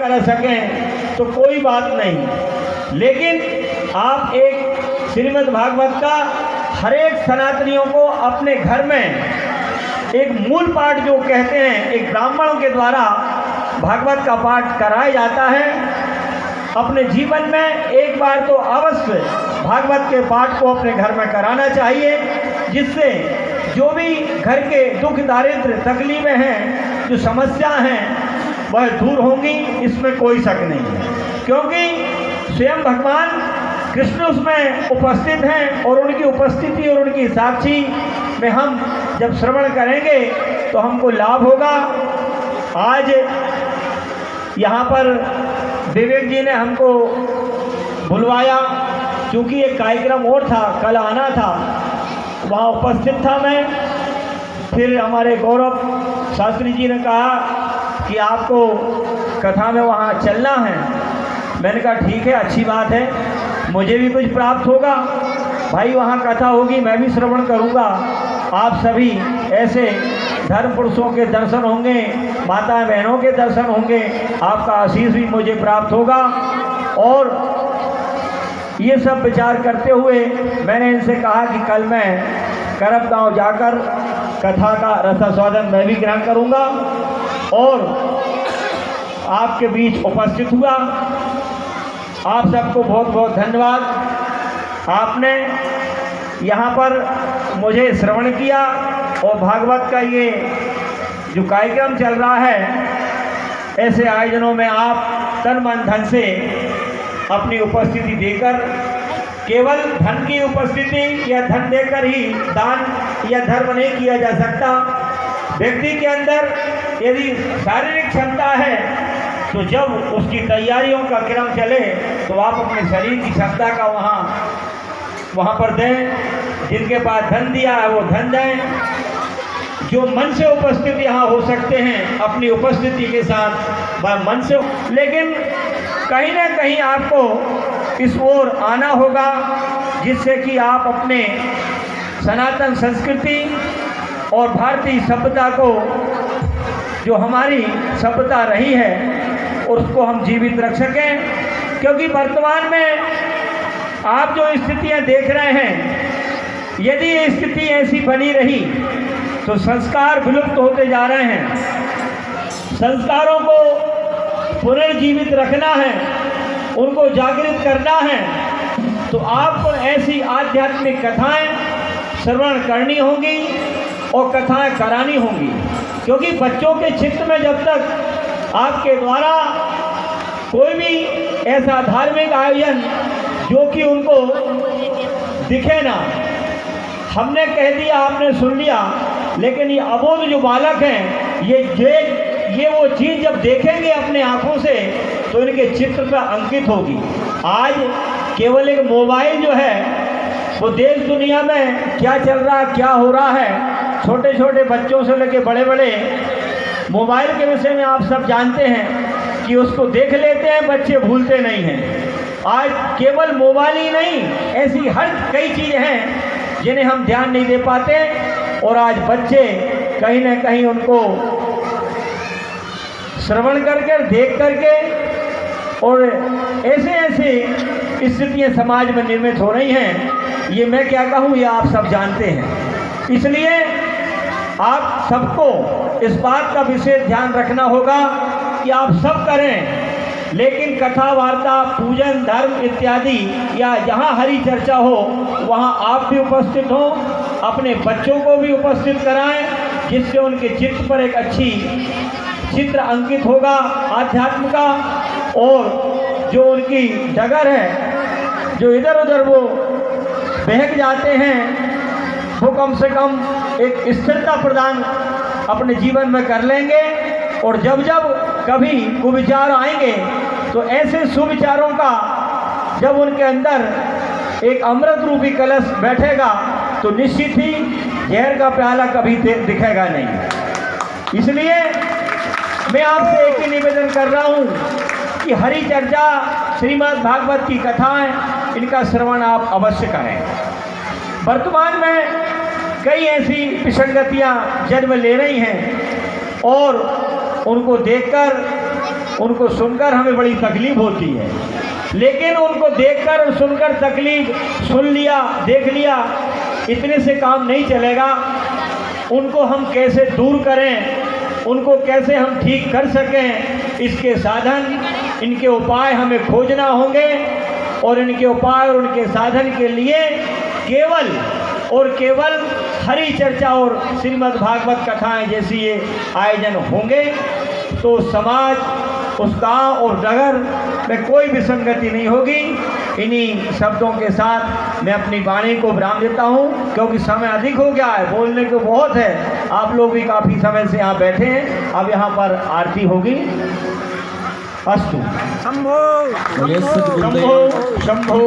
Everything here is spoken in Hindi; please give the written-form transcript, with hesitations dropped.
कर सकें तो कोई बात नहीं, लेकिन आप एक श्रीमद् भागवत का हर एक सनातनियों को अपने घर में एक मूल पाठ जो कहते हैं, एक ब्राह्मणों के द्वारा भागवत का पाठ कराया जाता है। अपने जीवन में एक बार तो अवश्य भागवत के पाठ को अपने घर में कराना चाहिए, जिससे जो भी घर के दुख दारिद्र तकलीफें हैं, जो समस्या हैं, वह दूर होंगी, इसमें कोई शक नहीं है। क्योंकि स्वयं भगवान कृष्ण उसमें उपस्थित हैं और उनकी उपस्थिति और उनकी साक्षी में हम जब श्रवण करेंगे तो हमको लाभ होगा। आज यहाँ पर विवेक जी ने हमको बुलवाया, क्योंकि एक कार्यक्रम और था, कल आना था, वहाँ उपस्थित था मैं। फिर हमारे गौरव शास्त्री जी ने कहा कि आपको कथा में वहाँ चलना है। मैंने कहा ठीक है, अच्छी बात है, मुझे भी कुछ प्राप्त होगा भाई, वहाँ कथा होगी, मैं भी श्रवण करूँगा। आप सभी ऐसे धर्म पुरुषों के दर्शन होंगे, माता बहनों के दर्शन होंगे, आपका आशीष भी मुझे प्राप्त होगा। और ये सब विचार करते हुए मैंने इनसे कहा कि कल मैं करप गाँव जाकर कथा का रसास्वादन मैं भी ग्रहण करूँगा और आपके बीच उपस्थित हुआ। आप सबको बहुत बहुत धन्यवाद। आपने यहाँ पर मुझे श्रवण किया और भागवत का ये जो कार्यक्रम चल रहा है, ऐसे आयोजनों में आप तन मन धन से अपनी उपस्थिति देकर, केवल धन की उपस्थिति या धन देकर ही दान या धर्म नहीं किया जा सकता। व्यक्ति के अंदर यदि शारीरिक क्षमता है तो जब उसकी तैयारियों का क्रम चले तो आप अपने शरीर की क्षमता का वहाँ पर दें। जिनके पास धन दिया है वो धन दें। जो मन से उपस्थित यहाँ हो सकते हैं अपनी उपस्थिति के साथ वह मन से, लेकिन कहीं ना कहीं आपको इस ओर आना होगा, जिससे कि आप अपने सनातन संस्कृति और भारतीय सभ्यता को, जो हमारी सभ्यता रही है, और उसको हम जीवित रख सकें। क्योंकि वर्तमान में आप जो स्थितियां देख रहे हैं, यदि ये स्थिति ऐसी बनी रही तो संस्कार विलुप्त होते जा रहे हैं। संस्कारों को पुनर्जीवित रखना है, उनको जागृत करना है, तो आपको ऐसी आध्यात्मिक कथाएं श्रवण करनी होंगी और कथाएं करानी होंगी। क्योंकि बच्चों के चित्त में जब तक आपके द्वारा कोई भी ऐसा धार्मिक आयोजन जो कि उनको दिखे ना, हमने कह दिया, आपने सुन लिया, लेकिन ये अबोध जो बालक हैं, ये वो चीज़ जब देखेंगे अपने आँखों से तो इनके चित्र पर अंकित होगी। आज केवल एक मोबाइल जो है वो देश दुनिया में क्या चल रहा है, क्या हो रहा है, छोटे छोटे बच्चों से लेके बड़े बड़े मोबाइल के विषय में आप सब जानते हैं कि उसको देख लेते हैं, बच्चे भूलते नहीं हैं। आज केवल मोबाइल ही नहीं, ऐसी हर कई चीज़ें हैं जिन्हें हम ध्यान नहीं दे पाते, और आज बच्चे कहीं ना कहीं उनको श्रवण करके, देख करके, और ऐसे ऐसे स्थितियाँ समाज में निर्मित हो रही हैं। ये मैं क्या कहूँ, ये आप सब जानते हैं। इसलिए आप सबको इस बात का विशेष ध्यान रखना होगा कि आप सब करें, लेकिन कथा वार्ता, पूजन, धर्म इत्यादि या जहाँ हरी चर्चा हो वहाँ आप भी उपस्थित हों, अपने बच्चों को भी उपस्थित कराएं, जिससे उनके चित्त पर एक अच्छी चित्र अंकित होगा आध्यात्म का, और जो उनकी डगर है, जो इधर उधर वो बहक जाते हैं, वो कम से कम एक स्थिरता प्रदान अपने जीवन में कर लेंगे। और जब जब कभी कुविचार आएंगे तो ऐसे सुविचारों का जब उनके अंदर एक अमृत रूपी कलश बैठेगा तो निश्चित ही जहर का प्याला कभी दिखेगा नहीं। इसलिए मैं आपसे एक ही निवेदन कर रहा हूँ कि हरि चर्चा, श्रीमद् भागवत की कथाएं, इनका श्रवण आप अवश्य करें। वर्तमान में कई ऐसी विसंगतियाँ जन्म ले रही हैं और उनको देखकर उनको सुनकर हमें बड़ी तकलीफ होती है, लेकिन उनको देखकर और सुनकर तकलीफ सुन लिया, देख लिया, इतने से काम नहीं चलेगा। उनको हम कैसे दूर करें, उनको कैसे हम ठीक कर सकें, इसके साधन, इनके उपाय हमें खोजना होंगे। और इनके उपाय और उनके साधन के लिए केवल और केवल हरि चर्चा और श्रीमद् भागवत कथाएं जैसी ये आयोजन होंगे तो समाज, उस गांव और नगर में कोई विसंगति नहीं होगी। इन्हीं शब्दों के साथ मैं अपनी वाणी को विराम देता हूँ, क्योंकि समय अधिक हो गया है, बोलने को बहुत है। आप लोग भी काफ़ी समय से यहाँ बैठे हैं। अब यहाँ पर आरती होगी। अस्तु। शंभो शंभो शंभो।